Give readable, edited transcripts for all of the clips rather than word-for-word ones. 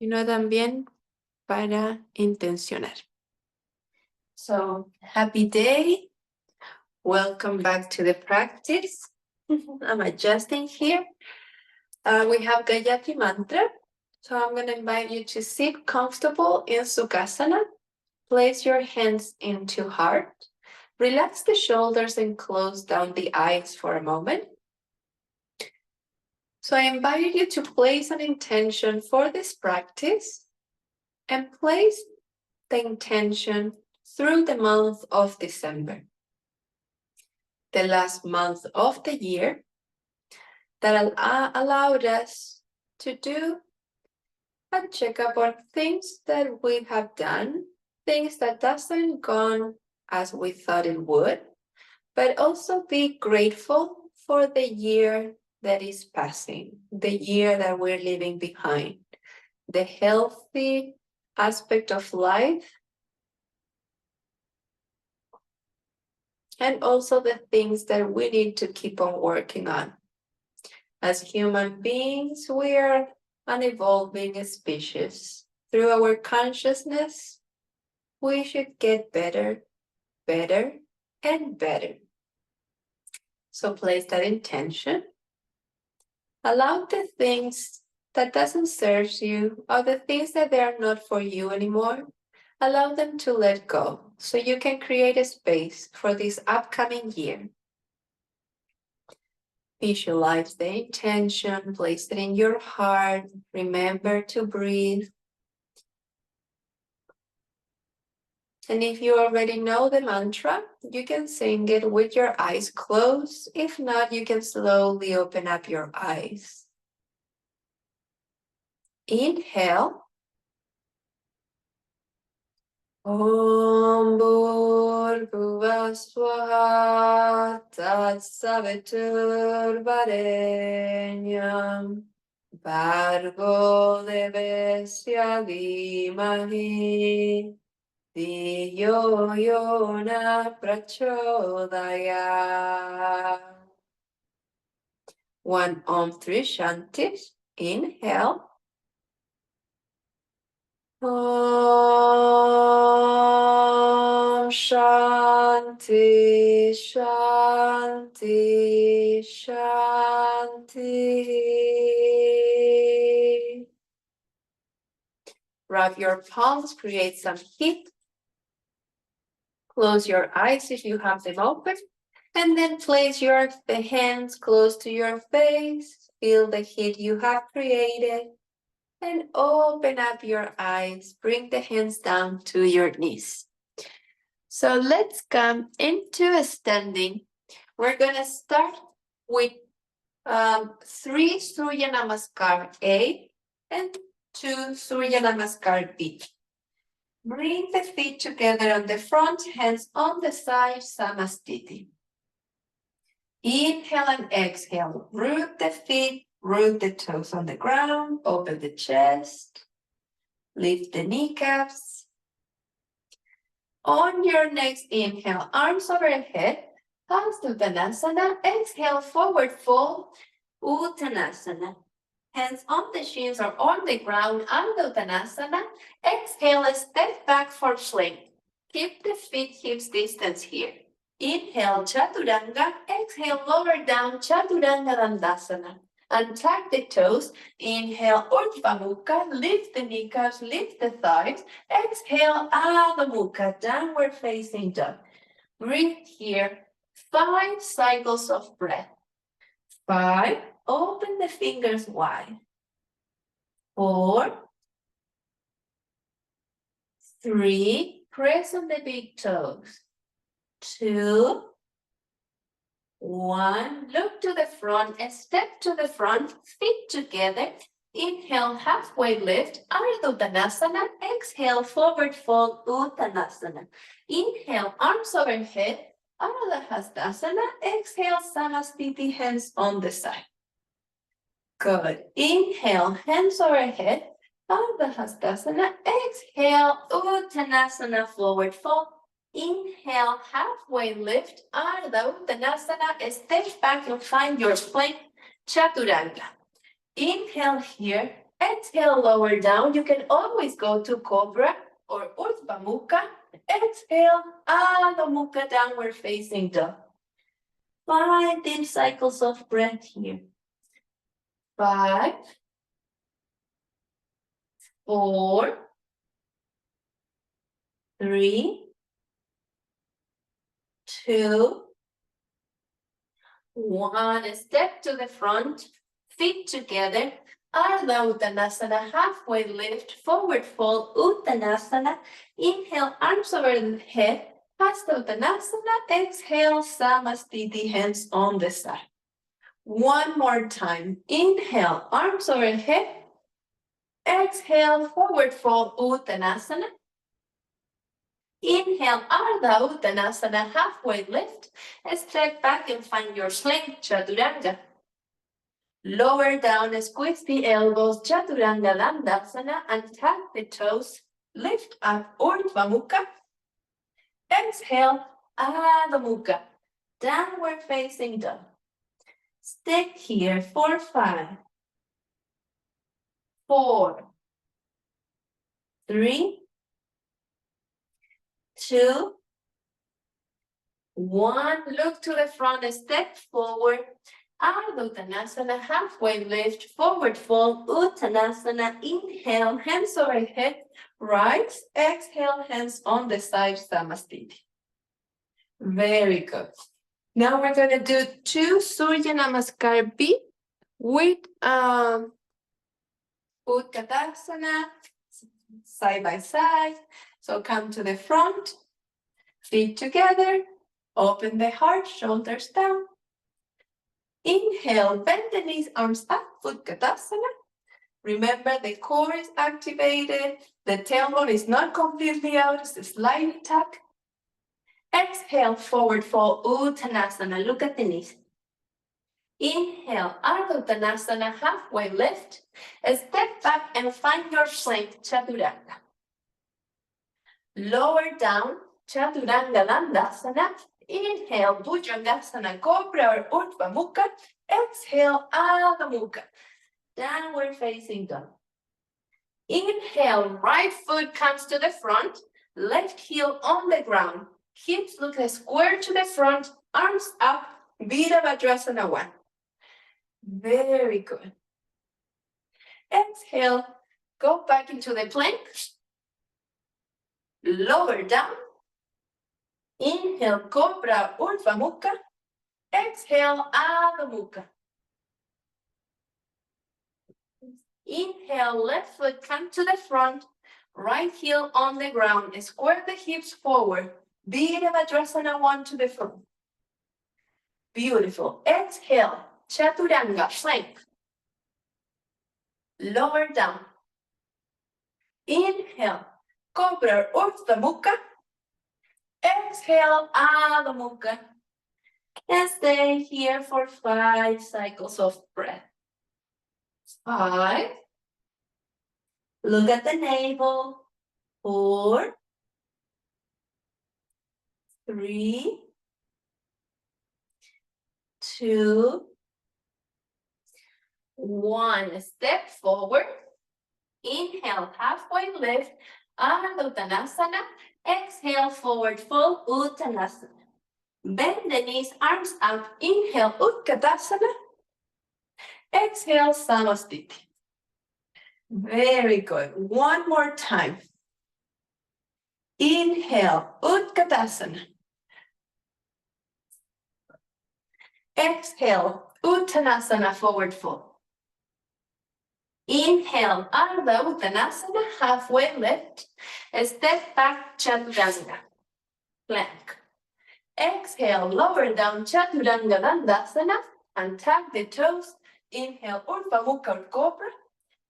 sino también para intencionar. So, happy day. Welcome back to the practice. I'm adjusting here. We have Gayatri Mantra. So I'm going to invite you to sit comfortable in Sukhasana. Place your hands into heart. Relax the shoulders and close down the eyes for a moment. So I invite you to place an intention for this practice and place the intention through the month of December, the last month of the year that allowed us to do a checkup on things that we have done, things that doesn't gone as we thought it would, but also be grateful for the year that is passing, the year that we're leaving behind, the healthy aspect of life, and also the things that we need to keep on working on. As human beings, we are an evolving species. Through our consciousness, we should get better, better, and better. So place that intention. Allow the things that doesn't serve you or the things that they are not for you anymore, allow them to let go so you can create a space for this upcoming year. Visualize the intention, place it in your heart, remember to breathe. And if you already know the mantra, you can sing it with your eyes closed. If not, you can slowly open up your eyes. Inhale. Om Bhurbhuva Swaha Tat Savitur Varenyam Bhargo Devasya Dhimahi Dhiyo Yona Prachodaya. One Om, three Shantis. Inhale. Om Shanti Shanti Shanti. Rub your palms, create some heat. Close your eyes if you have them open. And then place the hands close to your face. Feel the heat you have created. And open up your eyes. Bring the hands down to your knees. So let's come into a standing. We're going to start with 3 Surya Namaskar A and 2 Surya Namaskar B. Bring the feet together on the front, hands on the side, Samastiti. Inhale and exhale. Root the feet, root the toes on the ground, open the chest, lift the kneecaps. On your next inhale, arms overhead, hands to Uttanasana. Exhale, forward fold, Uttanasana. Hands on the shins or on the ground, under Uttanasana. Exhale, step back for plank. Keep the feet hips distance here. Inhale, Chaturanga. Exhale, lower down, Chaturanga Dandasana. Untuck the toes. Inhale, Urdhva Mukha. Lift the kneecaps, lift the thighs. Exhale, Adho Mukha, downward facing dog. Breathe here. 5 cycles of breath. 5. Open the fingers wide. 4. 3. Press on the big toes. 2. 1. Look to the front and step to the front, feet together. Inhale, halfway lift, Ardha Uttanasana. Exhale, forward fold, Uttanasana. Inhale, arms overhead, Ardha Hastasana. Exhale, Samastiti, hands on the side. Good. Inhale, hands overhead, Ardha Hastasana. Exhale, Uttanasana, forward fold. Inhale, halfway lift, Ardha Uttanasana. Step back and find your plank, Chaturanga. Inhale here, Exhale, lower down. You can always go to Cobra or Urdhva Mukha. Exhale, Adho Mukha, downward facing dog. 5 deep cycles of breath here. 5, 4, 3, 2, 1. Step to the front, feet together. Ardha Uttanasana, halfway lift, forward fold, Uttanasana. Inhale, arms over the head. Hasta Uttanasana. Exhale, Samastiti, hands on the side. One more time. Inhale, arms overhead. Exhale, forward fold, Uttanasana. Inhale, Ardha Uttanasana, halfway lift. Step back and find your plank, Chaturanga. Lower down, squeeze the elbows, Chaturanga Dandasana, and tap the toes. Lift up, Urdhva Mukha. Exhale, Adho Mukha, downward facing dog. Stay here for 5, 4, 3, 2, 1. Look to the front, step forward. Ardha Uttanasana, halfway lift, forward fold, Uttanasana. Inhale, hands overhead, rise. Exhale, hands on the side, Samastiti. Very good. Now we're going to do 2 Surya Namaskar B with Utkatasana, side by side. So come to the front, feet together, open the heart, shoulders down. Inhale, bend the knees, arms up, Utkatasana. Remember the core is activated, the tailbone is not completely out, it's slightly tucked. Exhale, forward fold, Uttanasana. Look at the knees. Inhale, Ardha Uttanasana, halfway lift. Step back and find your plank, Chaturanga. Lower down, Chaturanga Dandasana. Inhale, Bhujangasana, Cobra or Urdhva Mukha. Exhale, Adho Mukha, downward facing dog. Inhale, right foot comes to the front, left heel on the ground. Hips look square to the front, arms up, Virabhadrasana 1. Very good. Exhale, go back into the plank. Lower down. Inhale, Cobra, Urdhva Mukha. Exhale, Adho Mukha. Inhale, left foot come to the front, right heel on the ground. Square the hips forward. Virabhadrasana 1 to the front. Beautiful. Exhale, Chaturanga, plank. Lower down. Inhale, Cobra, Urdhva Mukha. Exhale, Adho Mukha. And stay here for 5 cycles of breath. 5. Look at the navel. 4, 3, 2, 1. Step forward. Inhale, halfway lift, Ardha Uttanasana. Exhale, forward fold, Uttanasana. Bend the knees, arms up. Inhale, Utkatasana. Exhale, Samastiti. Very good. One more time. Inhale, Utkatasana. Exhale, Uttanasana, forward fold. Inhale, Ardha Uttanasana, halfway lift. Step back, Chaturanga, plank. Exhale, lower down, Chaturanga Dandasana, and tap the toes. Inhale, Urdhva Mukha or Cobra.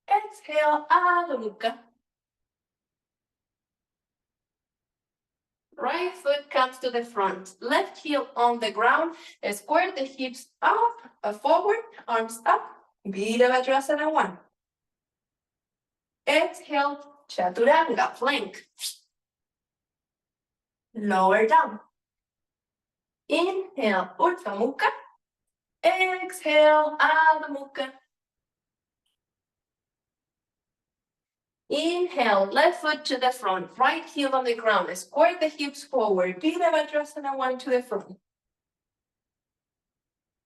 Exhale, Adho Mukha. Right foot comes to the front, left heel on the ground. Square the hips up, forward, arms up. Virabhadrasana 1. Exhale, Chaturanga, plank. Lower down. Inhale, Urdhva Mukha. Exhale, Adho Mukha. Inhale, left foot to the front, right heel on the ground. Square the hips forward. Virabhadrasana 1 to the front.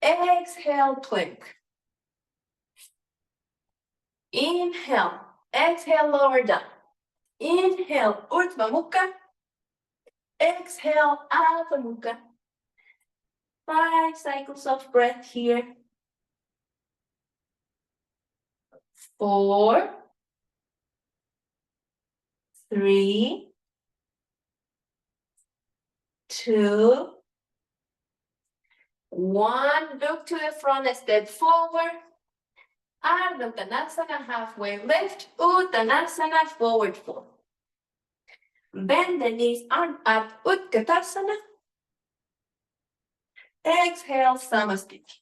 Exhale, plank. Inhale, exhale, lower down. Inhale, Urdhva Mukha. Exhale, Adho Mukha. 5 cycles of breath here. 4, 3, 2, 1. Look to the front, step forward. Ardha Uttanasana, halfway lift. Uttanasana, forward fold. Bend the knees, arm up, Utkatasana. Exhale, Samasthiti.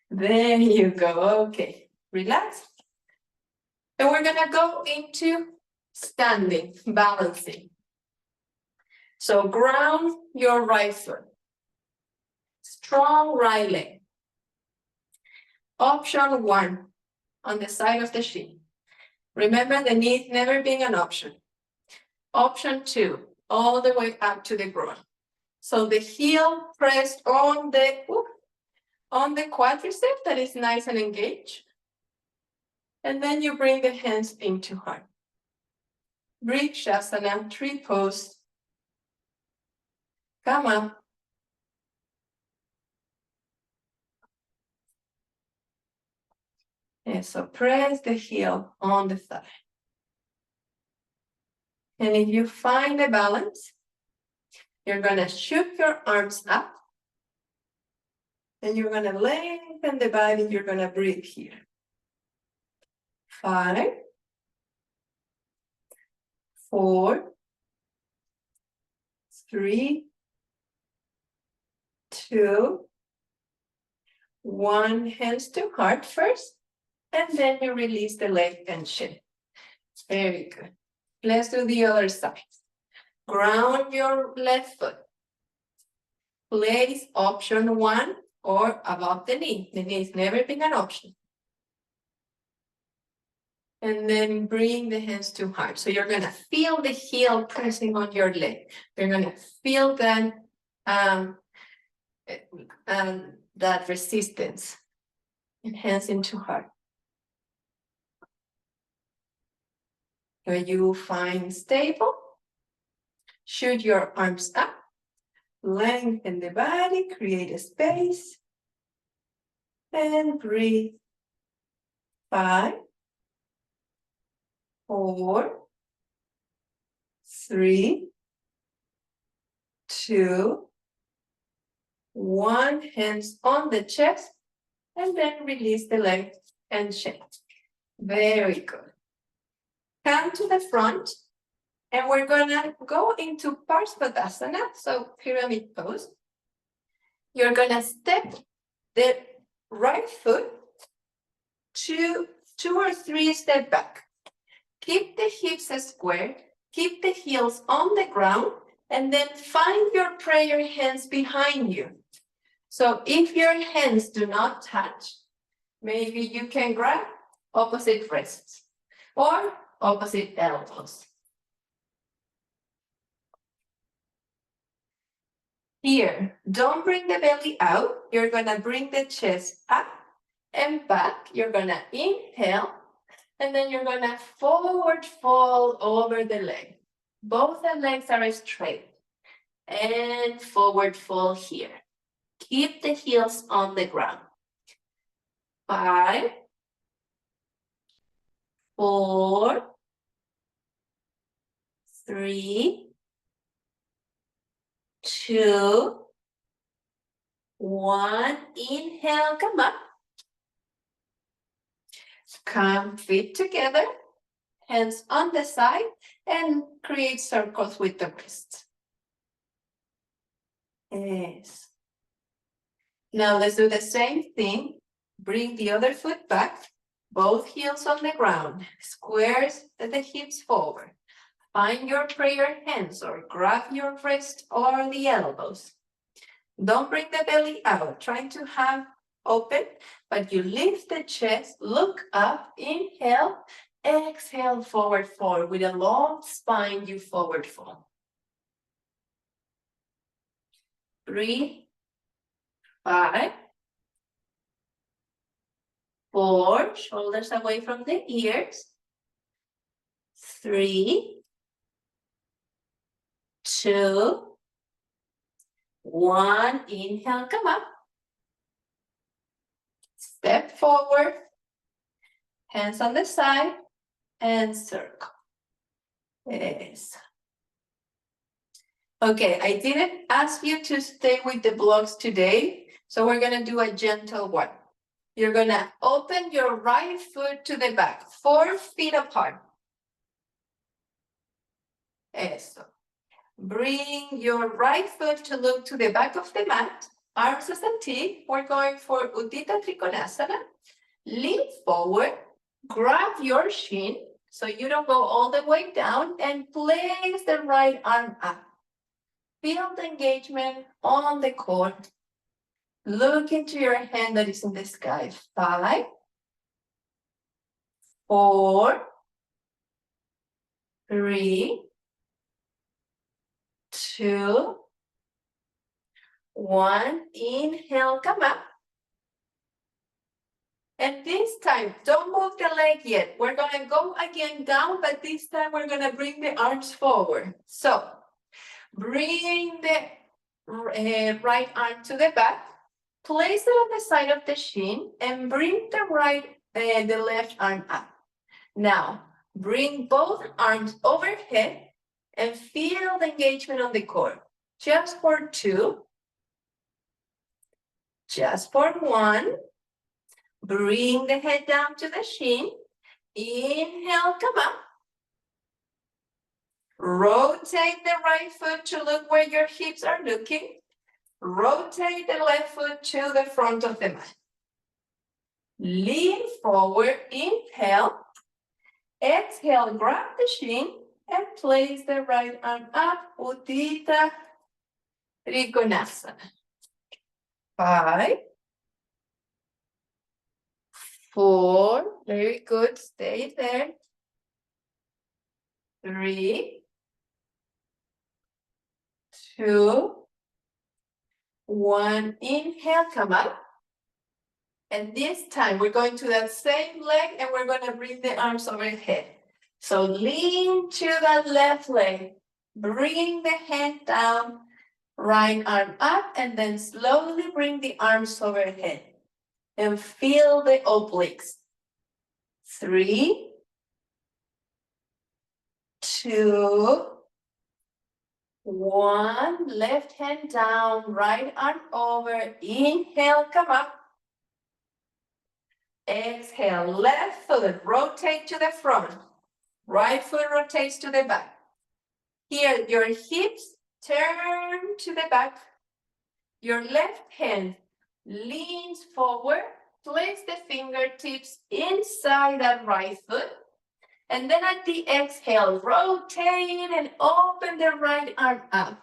There you go. Okay, relax. And we're gonna go into standing, balancing. So ground your right foot. Strong right leg. Option 1 on the side of the shin. Remember the knee never being an option. Option 2, all the way up to the groin. So the heel pressed on the quadricep that is nice and engaged. And then you bring the hands into heart. Vrikshasana, tree pose. Come up. And so press the heel on the thigh. And if you find a balance, you're gonna shoot your arms up. And you're gonna lengthen the body, you're gonna breathe here. 5, 4, 3, 2, 1. Hands to heart first, and then you release the leg and shin. Very good. Let's do the other side. Ground your left foot. Place option 1 or above the knee. The knee has never been an option. And then bring the hands to heart. So you're gonna feel the heel pressing on your leg. You're gonna feel that that resistance. And hands into heart. When you find stable, shoot your arms up, lengthen the body, create a space, and breathe. 5, 4, 3, 2, 1. Hands on the chest, and then release the leg and shin. Very good. Come to the front, and we're gonna go into Parsvadasana, so pyramid pose. You're gonna step the right foot 2 or 3 steps back. Keep the hips square, keep the heels on the ground, and then find your prayer hands behind you. So if your hands do not touch, maybe you can grab opposite wrists or opposite elbows. Here, don't bring the belly out. You're gonna bring the chest up and back. You're gonna inhale, and then you're gonna forward fold over the leg. Both the legs are straight. And forward fold here. Keep the heels on the ground. 5, 4, 3, 2, 1. Inhale, come up. Come feet together, hands on the side, and create circles with the wrists. Yes. Now let's do the same thing. Bring the other foot back, both heels on the ground. Squares the hips forward. Find your prayer hands or grab your wrist or the elbows. Don't bring the belly out. Trying to have open, but you lift the chest, look up, inhale, exhale, forward fold. With a long spine, you forward fold. Breathe. 5, 4, shoulders away from the ears. 3, 2, 1. Inhale, come up. Step forward. Hands on the side and circle. Yes. Okay, I didn't ask you to stay with the blocks today, so we're gonna do a gentle one. You're gonna open your right foot to the back, 4 feet apart. Eso. Bring your right foot to look to the back of the mat, arms as a T. We're going for Uddita Trikonasana. Lean forward, grab your shin so you don't go all the way down, and place the right arm up. Feel the engagement on the core. Look into your hand that is in the sky. 5, 4, 3, 2, 1. Inhale, come up. And this time, don't move the leg yet. We're gonna go again down, but this time we're gonna bring the arms forward. So, bring the right arm to the back, place it on the side of the shin, and bring the left arm up. Now, bring both arms overhead and feel the engagement on the core. Just for 2, just for 1. Bring the head down to the shin. Inhale, come up. Rotate the right foot to look where your hips are looking. Rotate the left foot to the front of the mat. Lean forward, inhale. Exhale, grab the shin and place the right arm up. Uddita Trikonasana. 5, 4, very good, stay there. 3, 2, 1. Inhale, come up. And this time we're going to that same leg and we're going to bring the arms overhead. So lean to the left leg, bring the hand down, right arm up, and then slowly bring the arms overhead. And feel the obliques. 3, 2, 1. Left hand down, right arm over. Inhale, come up. Exhale, left foot, rotate to the front. Right foot rotates to the back. Here, your hips turn to the back. Your left hand leans forward. Place the fingertips inside that right foot. And then at the exhale, rotate and open the right arm up.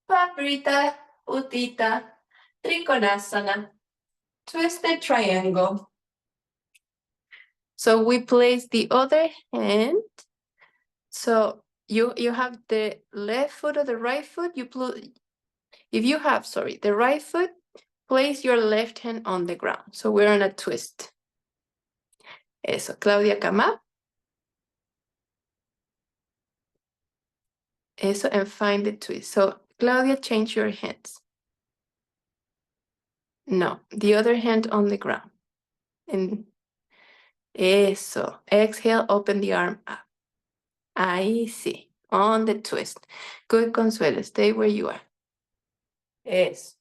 Pavrita, Uddita, Trikonasana, twisted triangle. So we place the other hand. So you have the left foot or the right foot. If you have, the right foot, place your left hand on the ground. So we're on a twist. Eso, Claudia, come up. Eso, and find the twist. So Claudia, change your hands. No, the other hand on the ground. And eso, exhale, open the arm up. Ahí sí, on the twist. Good, Consuelo, stay where you are. Eso.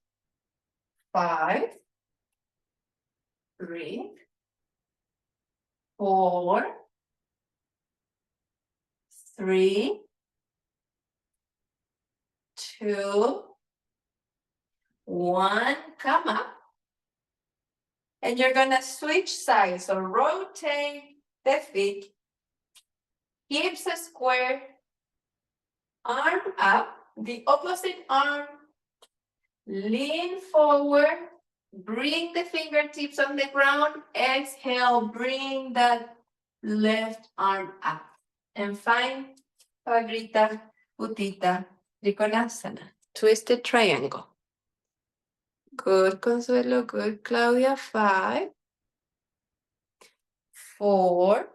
5, 3, 4, 3, 2, 1. Come up. And you're gonna switch sides. So rotate the feet. Hips square. Arm up. The opposite arm. Lean forward. Bring the fingertips on the ground. Exhale. Bring that left arm up. And find Pagrita, Utthita, Trikonasana. Twisted triangle. Good, Consuelo. Good, Claudia. 5, 4,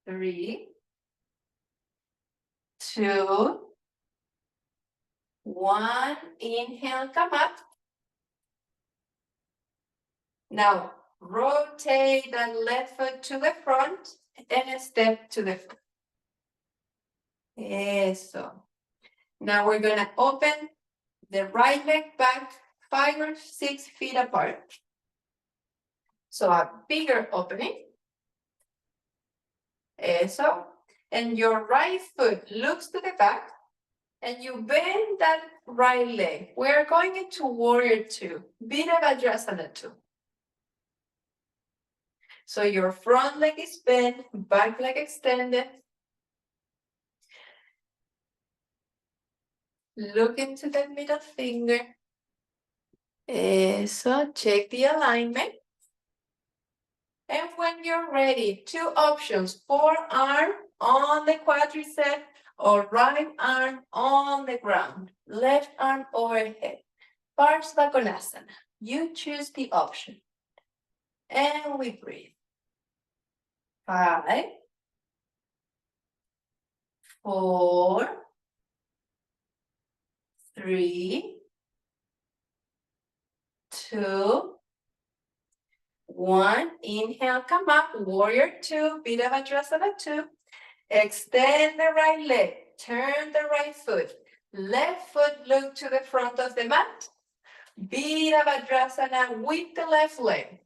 3, 2, 1. Inhale, come up. Now, rotate the left foot to the front and step to the front. Eso. Now we're going to open the right leg back 5 or 6 feet apart. So a bigger opening. Eso. And your right foot looks to the back and you bend that right leg. We're going into warrior 2, Virabhadrasana 2. So your front leg is bent, back leg extended. Look into the middle finger. So check the alignment. And when you're ready, 2 options, forearm on the quadricep or right arm on the ground, left arm overhead. Parsvakonasana. You choose the option. And we breathe. 5, 4, 3, 2, 1. Inhale, come up. Warrior 2, Virabhadrasana 2. Extend the right leg. Turn the right foot. Left foot look to the front of the mat. Virabhadrasana with the left leg.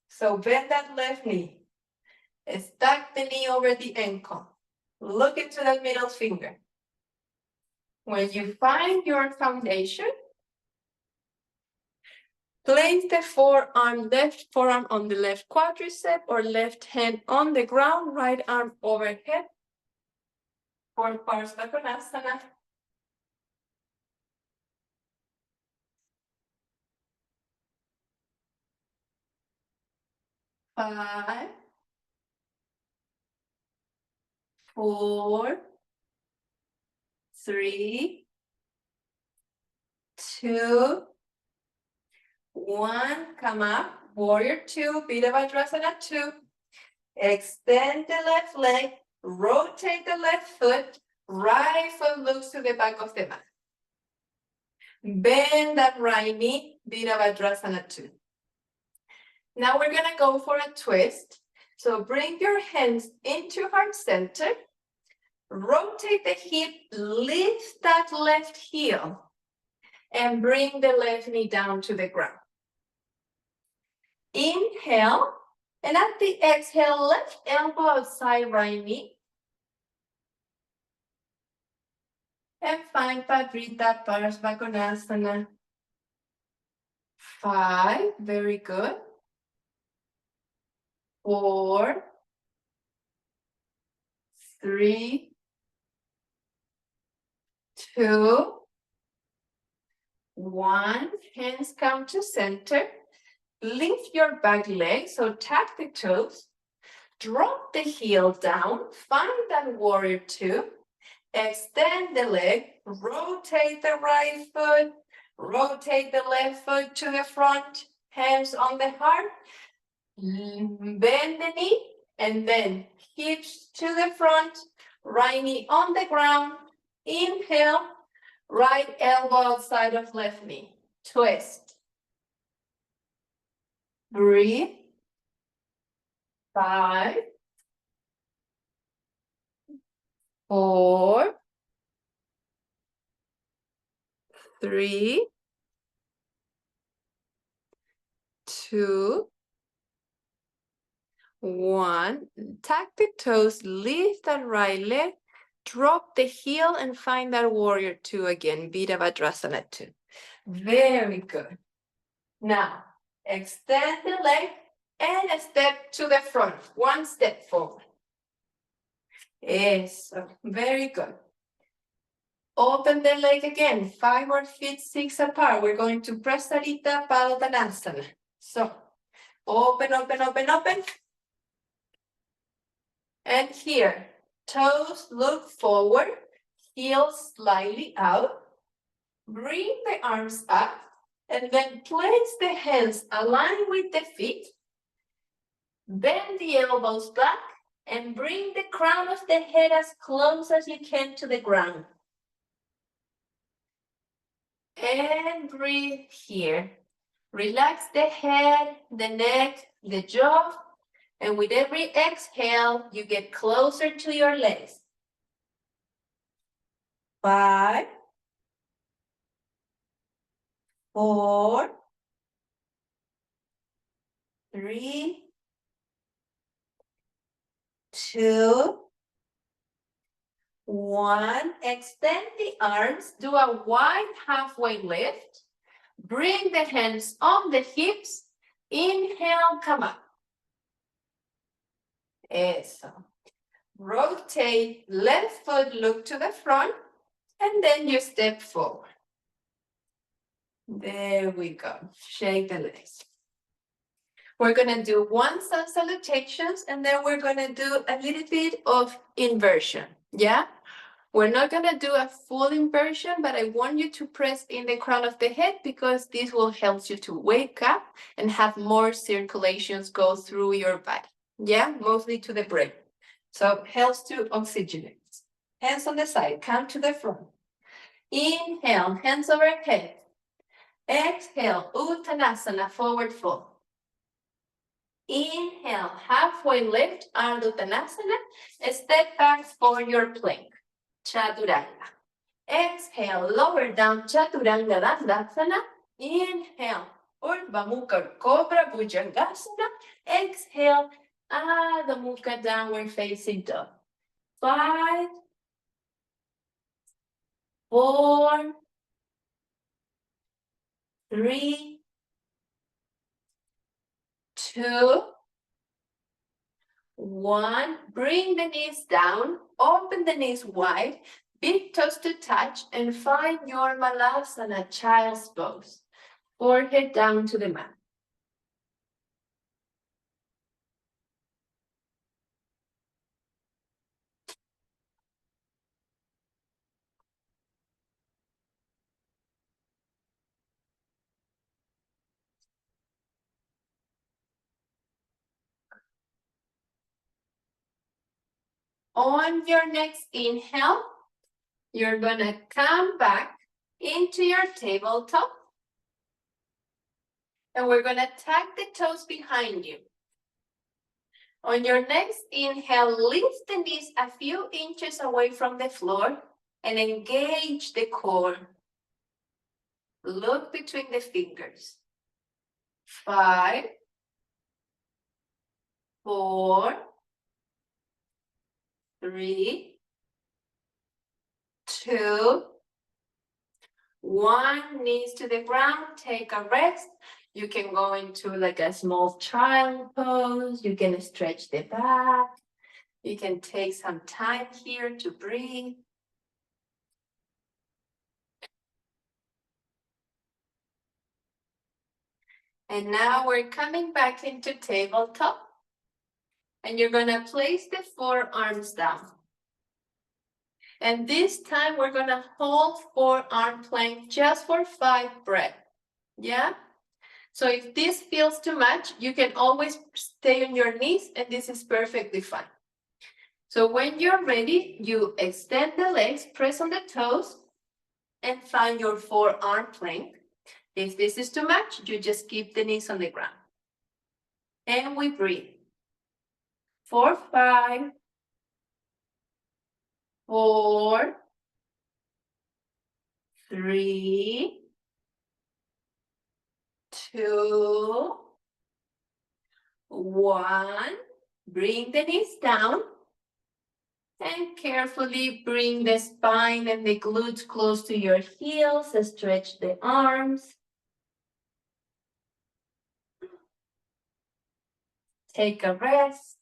So bend that left knee. Stack the knee over the ankle. Look into that middle finger. When you find your foundation, place the left forearm on the left quadricep or left hand on the ground, right arm overhead for Parsvakonasana. 5, 4, 3, 2, 1. Come up. Warrior 2, Virabhadrasana 2. Extend the left leg. Rotate the left foot. Right foot looks to the back of the mat. Bend that right knee. Virabhadrasana 2. Now we're going to go for a twist. So bring your hands into heart center. Rotate the hip, lift that left heel, and bring the left knee down to the ground. Inhale, and at the exhale, left elbow outside right knee. And find Pagrita Parsvakonasana. 5, very good. 4, 3, 2, 1. Hands come to center. Lift your back leg, so tap the toes. Drop the heel down. Find that warrior 2. Extend the leg. Rotate the right foot. Rotate the left foot to the front. Hands on the heart. Bend the knee. And then hips to the front. Right knee on the ground. Inhale. Right elbow outside of left knee. Twist. Breathe. 5, 4, 3, 2, 1. Tuck the toes, lift that right leg, drop the heel and find that warrior 2 again, Virabhadrasana 2. Very good. Now, extend the leg and a step to the front, 1 step forward. Yes, very good. Open the leg again, 5 or 6 apart. We're going to Prasarita Padottanasana. So, open, open, open, open. And here, toes look forward, heels slightly out. Bring the arms up and then place the hands aligned with the feet. Bend the elbows back and bring the crown of the head as close as you can to the ground. And breathe here. Relax the head, the neck, the jaw, and with every exhale, you get closer to your legs. 5, 4, 3, 2, 1. Extend the arms, do a wide halfway lift. Bring the hands on the hips. Inhale, come up. Eso. Rotate, left foot look to the front, and then you step forward. There we go. Shake the legs. We're going to do one sun salutations, and then we're going to do a little bit of inversion. Yeah? We're not going to do a full inversion, but I want you to press in the crown of the head because this will help you to wake up and have more circulations go through your body. Yeah? Mostly to the brain. So helps to oxygenate. Hands on the side, come to the front. Inhale, hands overhead. Exhale, Uttanasana, forward fold. Inhale, halfway lift, Ardha Uttanasana. Step back for your plank, Chaturanga. Exhale, lower down, Chaturanga Dandasana. Inhale, Urdhva Mukha Cobra Bhujangasana. Exhale, Adho Mukha Downward Facing Dog. 5, 4, 3, 2, 1. Bring the knees down, open the knees wide, big toes to touch, and find your Malasana, child's pose. Forehead down to the mat. On your next inhale, you're gonna come back into your tabletop. And we're gonna tuck the toes behind you. On your next inhale, lift the knees a few inches away from the floor and engage the core. Look between the fingers. 5, 4, 3, 2, 1. Knees to the ground, take a rest. You can go into like a small child pose. You can stretch the back. You can take some time here to breathe. And now we're coming back into tabletop. And you're gonna place the forearms down. And this time we're gonna hold forearm plank just for 5 breaths. Yeah? So if this feels too much, you can always stay on your knees and this is perfectly fine. So when you're ready, you extend the legs, press on the toes, and find your forearm plank. If this is too much, you just keep the knees on the ground. And we breathe. 4, 5, 4, 3, 2, 1. Bring the knees down. And carefully bring the spine and the glutes close to your heels. Stretch the arms. Take a rest.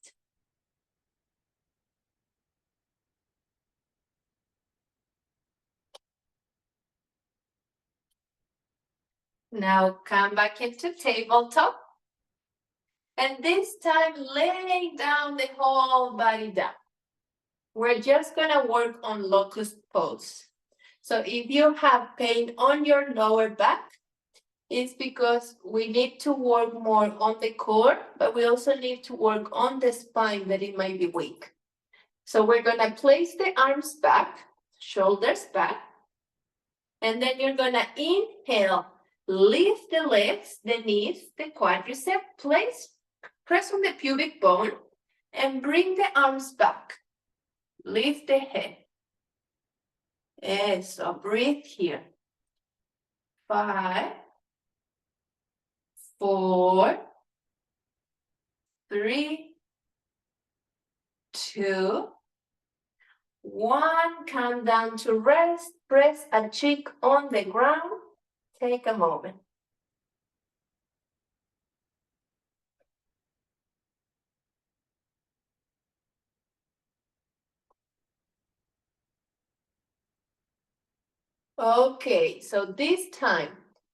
Now come back into tabletop. And this time, lay down the whole body down. We're just gonna work on locust pose. So if you have pain on your lower back, it's because we need to work more on the core, but we also need to work on the spine that it might be weak. So we're gonna place the arms back, shoulders back, and then you're gonna inhale, lift the legs, the knees, the quadricep, press on the pubic bone, and bring the arms back. Lift the head. So breathe here. 5, 4, 3, 2, 1. Come down to rest. Press a cheek on the ground. Take a moment. Okay, so this time,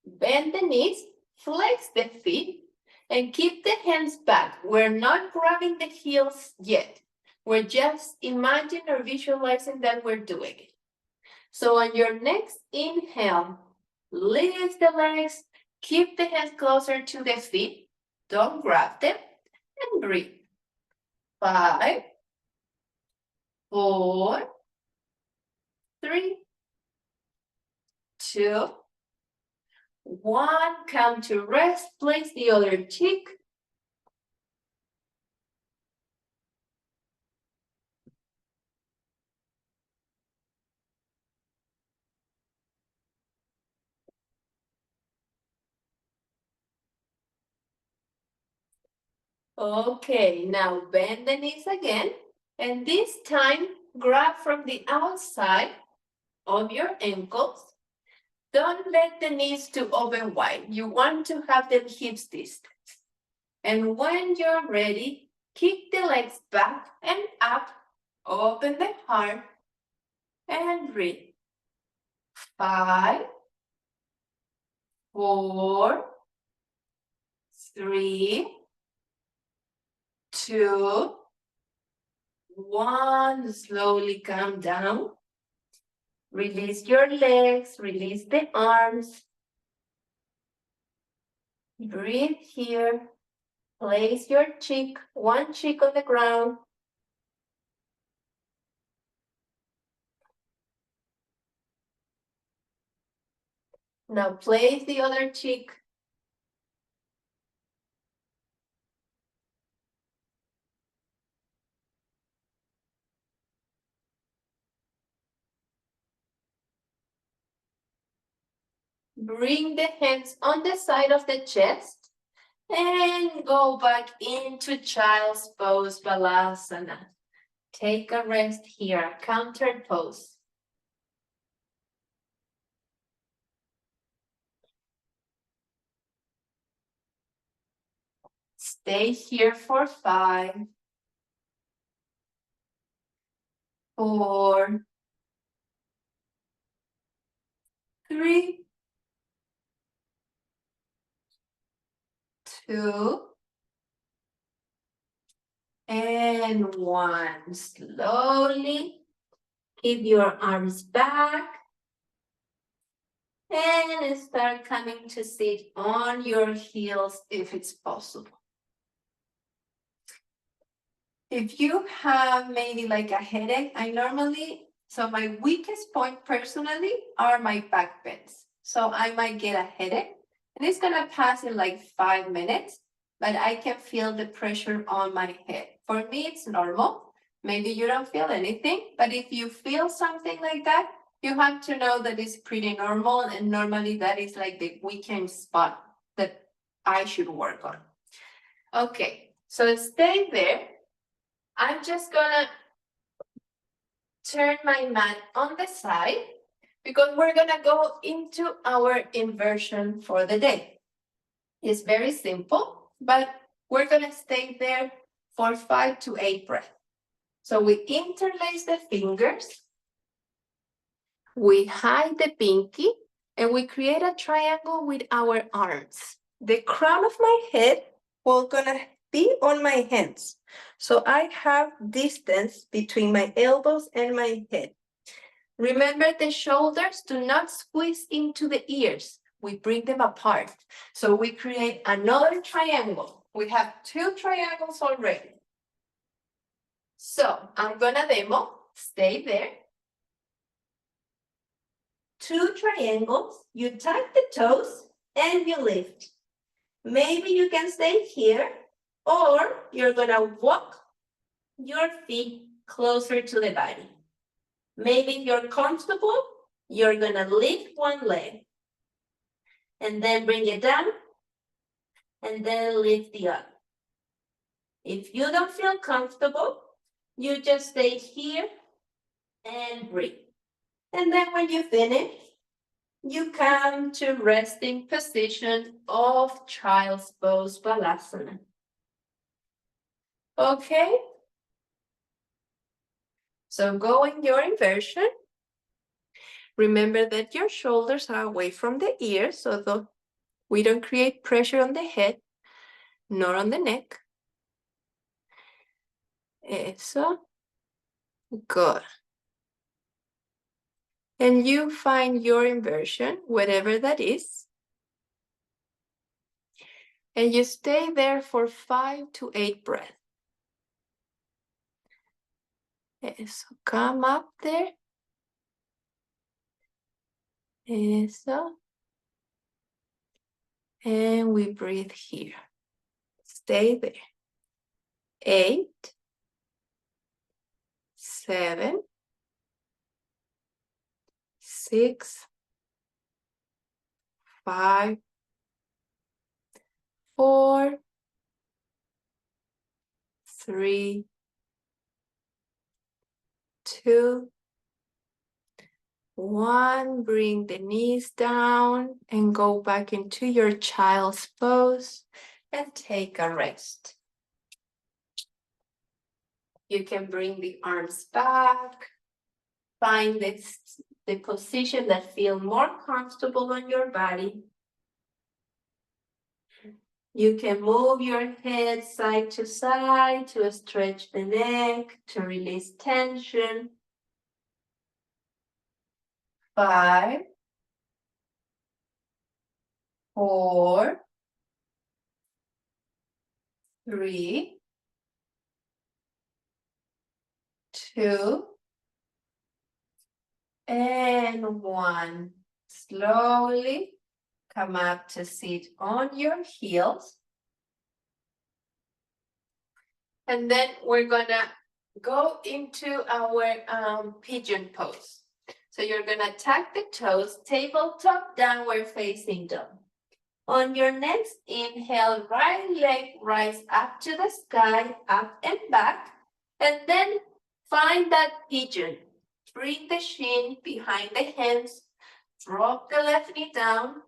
bend the knees, flex the feet, and keep the hands back. We're not grabbing the heels yet. We're just imagining or visualizing that we're doing it. So on your next inhale, lift the legs, keep the hands closer to the feet. Don't grab them, and breathe. 5, 4, 3, 2, 1. Come to rest. Place the other cheek. Okay, now bend the knees again. And this time, grab from the outside of your ankles. Don't let the knees to open wide. You want to have them hips distance. And when you're ready, kick the legs back and up. Open the heart and breathe. 5, 4, 3, 2, 1. Slowly come down. Release your legs, release the arms. Breathe here. Place your cheek, one cheek on the ground. Now place the other cheek. Bring the hands on the side of the chest and go back into child's pose, Balasana. Take a rest here, counter pose. Stay here for 5, 4, 3, 2, and 1. Slowly keep your arms back and start coming to sit on your heels if it's possible. If you have maybe like a headache, so my weakest point personally are my back bends. So I might get a headache and it's gonna pass in like 5 minutes, but I can feel the pressure on my head. For me, it's normal. Maybe you don't feel anything, but if you feel something like that, you have to know that it's pretty normal, and normally that is like the weekend spot that I should work on. Okay, so stay there. I'm just gonna turn my mat on the side because we're gonna go into our inversion for the day. It's very simple, but we're gonna stay there for 5 to 8 breaths. So we interlace the fingers, we hide the pinky, and we create a triangle with our arms. The crown of my head will gonna be on my hands. So I have distance between my elbows and my head. Remember, the shoulders do not squeeze into the ears. We bring them apart. So we create another triangle. We have 2 triangles already. So I'm gonna demo. Stay there. 2 triangles. You tuck the toes and you lift. Maybe you can stay here, or you're gonna walk your feet closer to the body. Maybe if you're comfortable, you're gonna lift one leg and then bring it down and then lift the other. If you don't feel comfortable, you just stay here and breathe. And then when you finish, you come to resting position of child's pose balasana. Okay? So go in your inversion. Remember that your shoulders are away from the ears, so we don't create pressure on the head, nor on the neck. Eso. Good. And you find your inversion, whatever that is. And you stay there for 5 to 8 breaths. Eso. Come up there. Eso. And we breathe here. Stay there. 8, 7, 6, 5, 4, 3, 2, 1. Bring the knees down and go back into your child's pose and take a rest. You can bring the arms back. Find the position that feels more comfortable on your body. You can move your head side to side to stretch the neck, to release tension. 5, 4, 3, 2, and 1. Slowly come up to sit on your heels. And then we're gonna go into our pigeon pose. So you're gonna tuck the toes, tabletop downward facing dog. On your next inhale, right leg rise up to the sky, up and back, and then find that pigeon. Bring the shin behind the hands, drop the left knee down.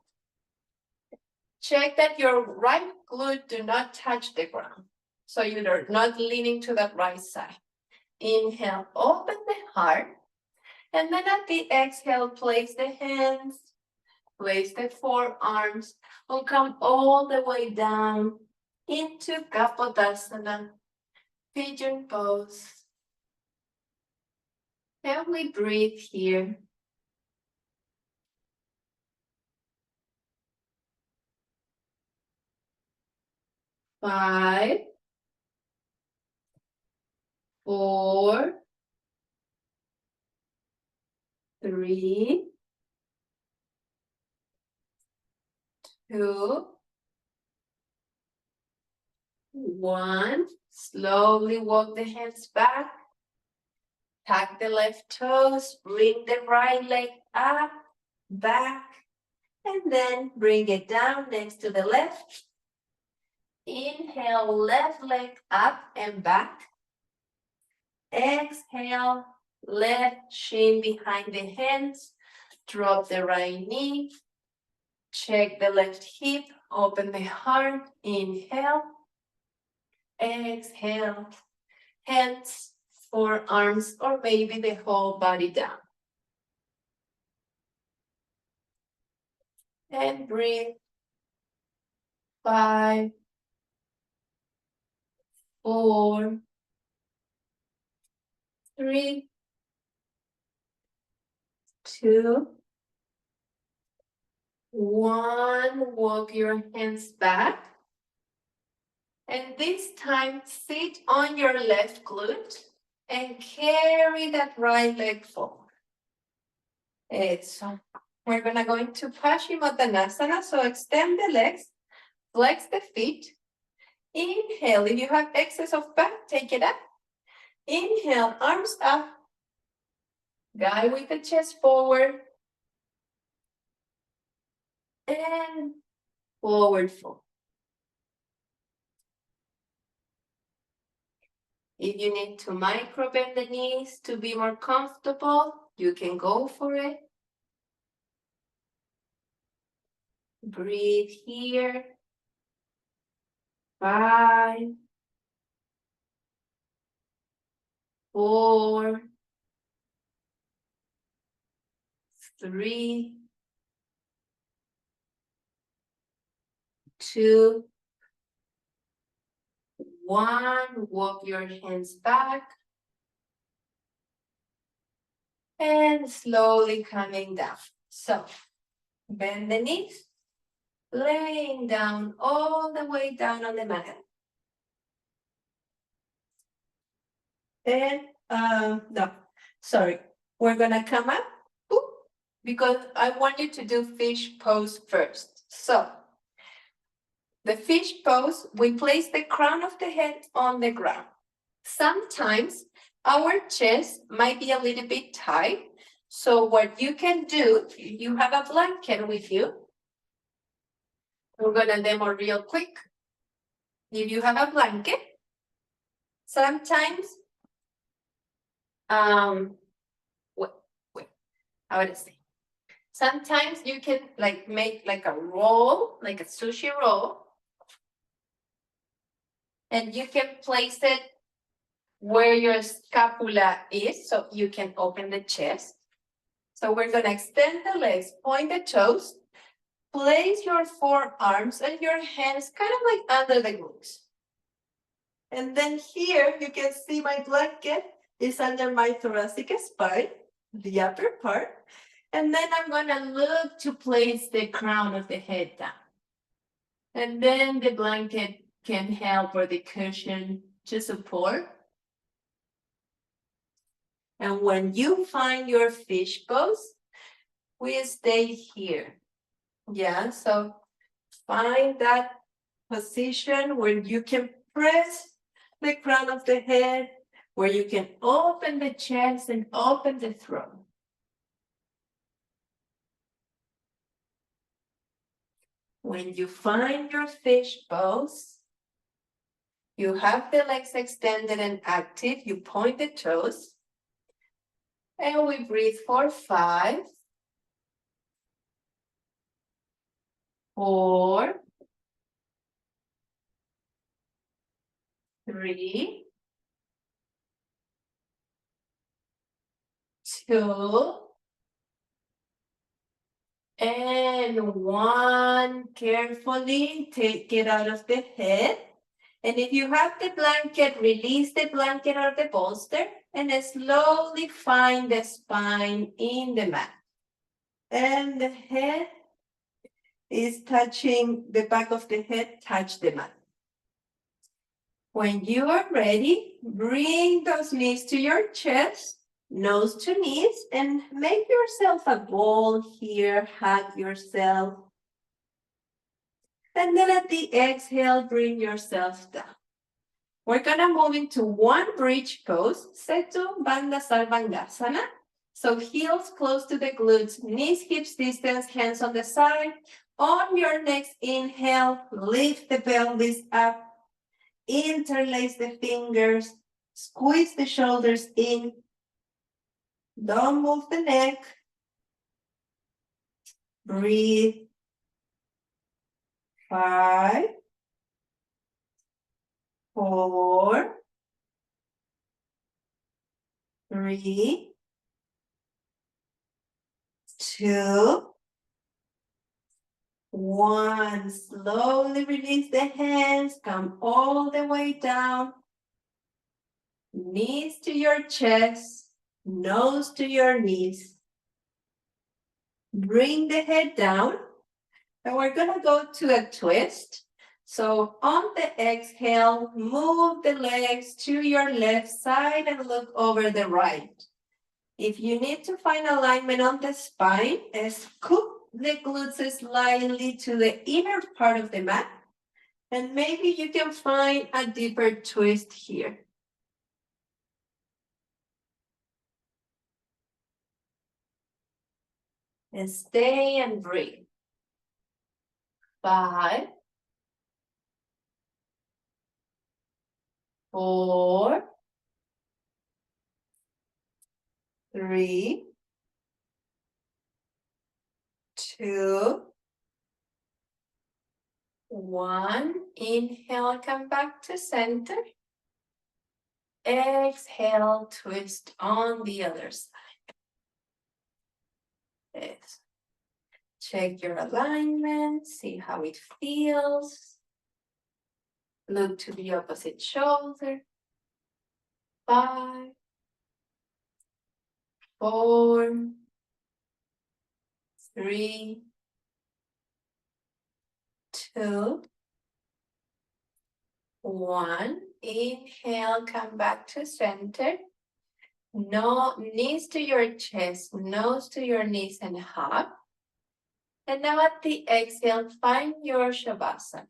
Check that your right glute do not touch the ground, so you're not leaning to the right side. Inhale, open the heart, and then at the exhale, place the hands, place the forearms, and come all the way down into Kapodasana, pigeon pose. And we breathe here. 5, 4, 3, 2, 1. Slowly walk the hands back. Tuck the left toes. Bring the right leg up, back, and then bring it down next to the left. Inhale, left leg up and back. Exhale, left shin behind the hands. Drop the right knee. Check the left hip. Open the heart. Inhale. Exhale. Hands, forearms, or maybe the whole body down. And breathe. 5, 4, 3, 2, 1. Walk your hands back. And this time, sit on your left glute and carry that right leg forward. So we're gonna go into Paschimottanasana. So extend the legs, flex the feet. Inhale. If you have excess of back, take it up. Inhale, arms up. Guide with the chest forward. And forward fold. If you need to micro bend the knees to be more comfortable, you can go for it. Breathe here. 5, 4, 3, 2, 1. Walk your hands back. And slowly coming down. So bend the knees, laying down all the way down on the mat. And no, sorry. We're gonna come up because I want you to do fish pose first. So the fish pose, we place the crown of the head on the ground. Sometimes our chest might be a little bit tight. So what you can do, you have a blanket with you. We're gonna demo real quick. If you have a blanket, sometimes, wait, how would I say? Sometimes you can like make like a roll, like a sushi roll, and you can place it where your scapula is, so you can open the chest. So we're gonna extend the legs, point the toes, place your forearms and your hands kind of like under the glutes. And then here you can see my blanket is under my thoracic spine, the upper part. And then I'm gonna look to place the crown of the head down. And then the blanket can help, or the cushion to support. And when you find your fish pose, we stay here. Yeah, so find that position where you can press the crown of the head, where you can open the chest and open the throat. When you find your fish pose, you have the legs extended and active, you point the toes, and we breathe for 5, 4, 3, 2, and 1. Carefully take it out of the head. And if you have the blanket, release the blanket or the bolster and slowly find the spine in the mat. And the head is touching, the back of the head touch the mat. When you are ready, bring those knees to your chest, nose to knees, and make yourself a ball here, hug yourself. And then at the exhale, bring yourself down. We're gonna move into one bridge pose, Setu Bandha Sarvangasana. So heels close to the glutes, knees, hips distance, hands on the side. On your next inhale, lift the pelvis up, interlace the fingers, squeeze the shoulders in. Don't move the neck. Breathe. 5, 4, 3, 2, 1. Slowly release the hands, come all the way down. Knees to your chest, nose to your knees. Bring the head down, and we're gonna go to a twist. So on the exhale, move the legs to your left side and look over the right. If you need to find alignment on the spine, scoop the glutes slightly to the inner part of the mat. And maybe you can find a deeper twist here. And stay and breathe. 5, 4, 3, 2, 1. Inhale, come back to center. Exhale, twist on the other side. Yes. Check your alignment, see how it feels. Look to the opposite shoulder. 5, 4, 3, 2, 1. Inhale, come back to center. No, knees to your chest, nose to your knees and hop. And now at the exhale, find your Shavasana.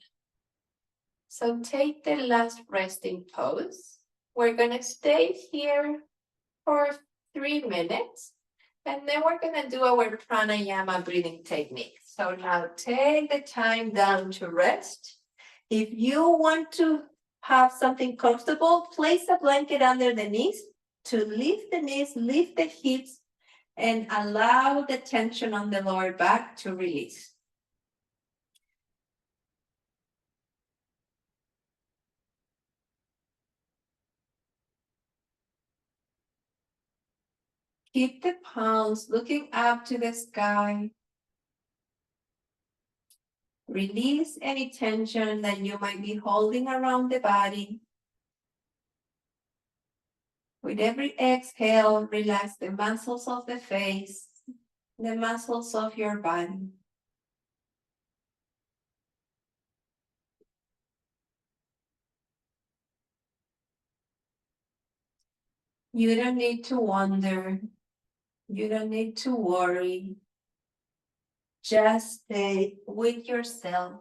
So take the last resting pose. We're gonna stay here for 3 minutes. And then we're gonna do our pranayama breathing technique. So now take the time down to rest. If you want to have something comfortable, place a blanket under the knees to lift the knees, lift the hips, and allow the tension on the lower back to release. Keep the palms looking up to the sky. Release any tension that you might be holding around the body. With every exhale, relax the muscles of the face, the muscles of your body. You don't need to wonder. You don't need to worry. Just stay with yourself.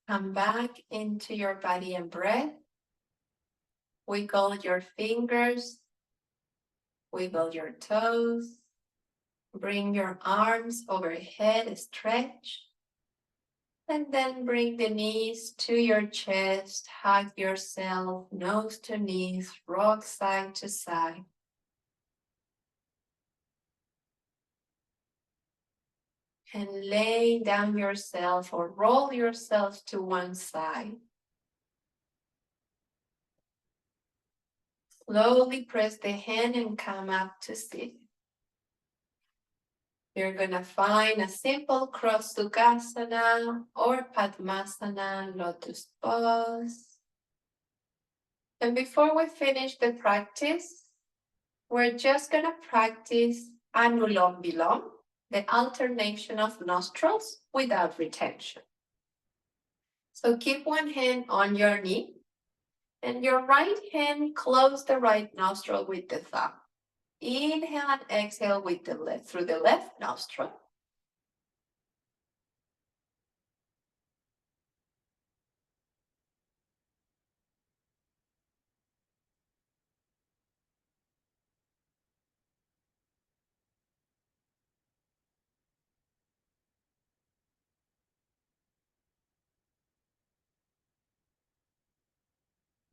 Come back into your body and breath. Wiggle your fingers. Wiggle your toes. Bring your arms overhead, stretch. And then bring the knees to your chest. Hug yourself, nose to knees, rock side to side. And lay down yourself or roll yourself to one side. Slowly press the hand and come up to sit. You're gonna find a simple cross sukhasana or padmasana, lotus pose. And before we finish the practice, we're just gonna practice anulom vilom, the alternation of nostrils without retention. So keep one hand on your knee and your right hand close the right nostril with the thumb. Inhale and exhale with the left through the left nostril.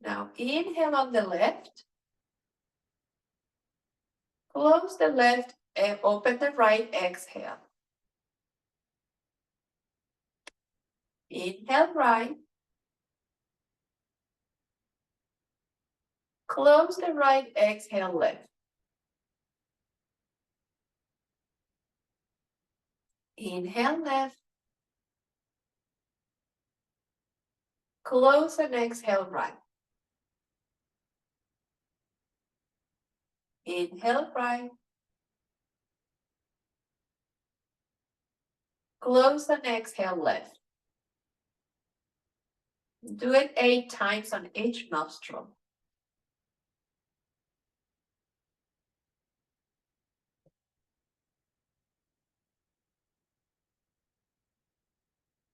Now inhale on the left. Close the left and open the right, exhale. Inhale right. Close the right, exhale left. Inhale left. Close and exhale right. Inhale right. Close and exhale left. Do it 8 times on each nostril.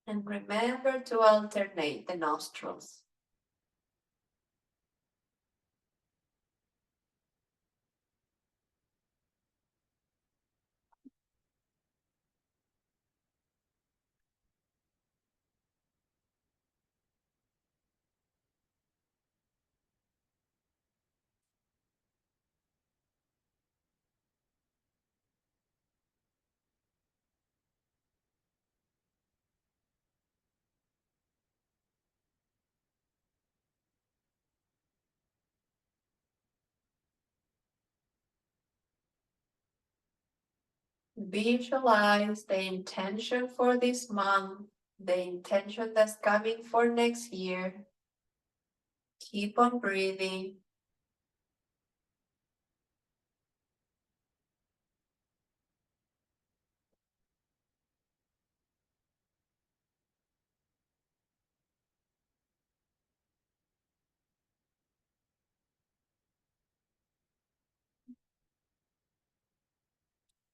And remember to alternate the nostrils. Visualize the intention for this month, the intention that's coming for next year. Keep on breathing.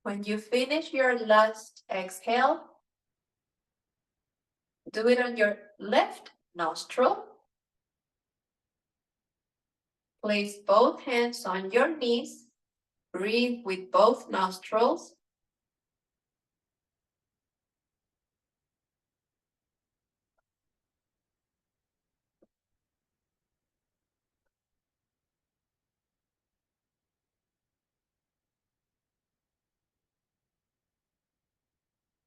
When you finish your last exhale, do it on your left nostril. Place both hands on your knees. Breathe with both nostrils.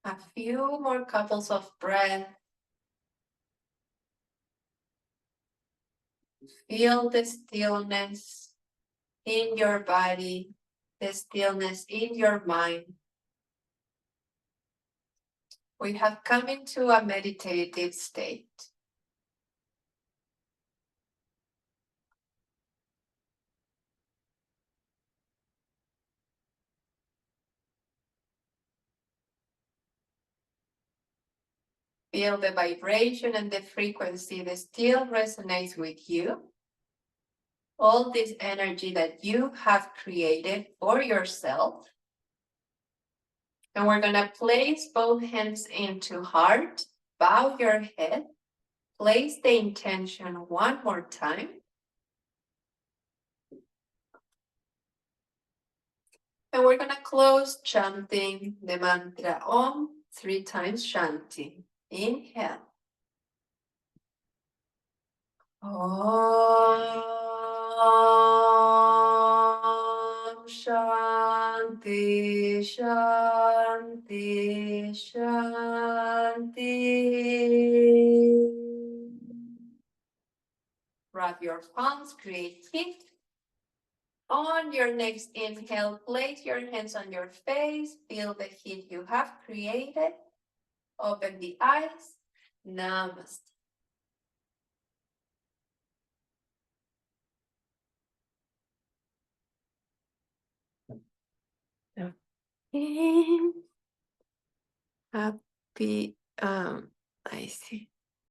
A few more couples of breath. Feel the stillness in your body, the stillness in your mind. We have come into a meditative state. Feel the vibration and the frequency that still resonates with you. All this energy that you have created for yourself. And we're going to place both hands into heart, bow your head, place the intention one more time. And we're gonna close chanting the mantra Om 3 times chanting. Inhale. Om Shanti Shanti Shanti. Wrap your palms, create heat. On your next inhale, place your hands on your face. Feel the heat you have created. Open the eyes. Namaste. Happy, I see.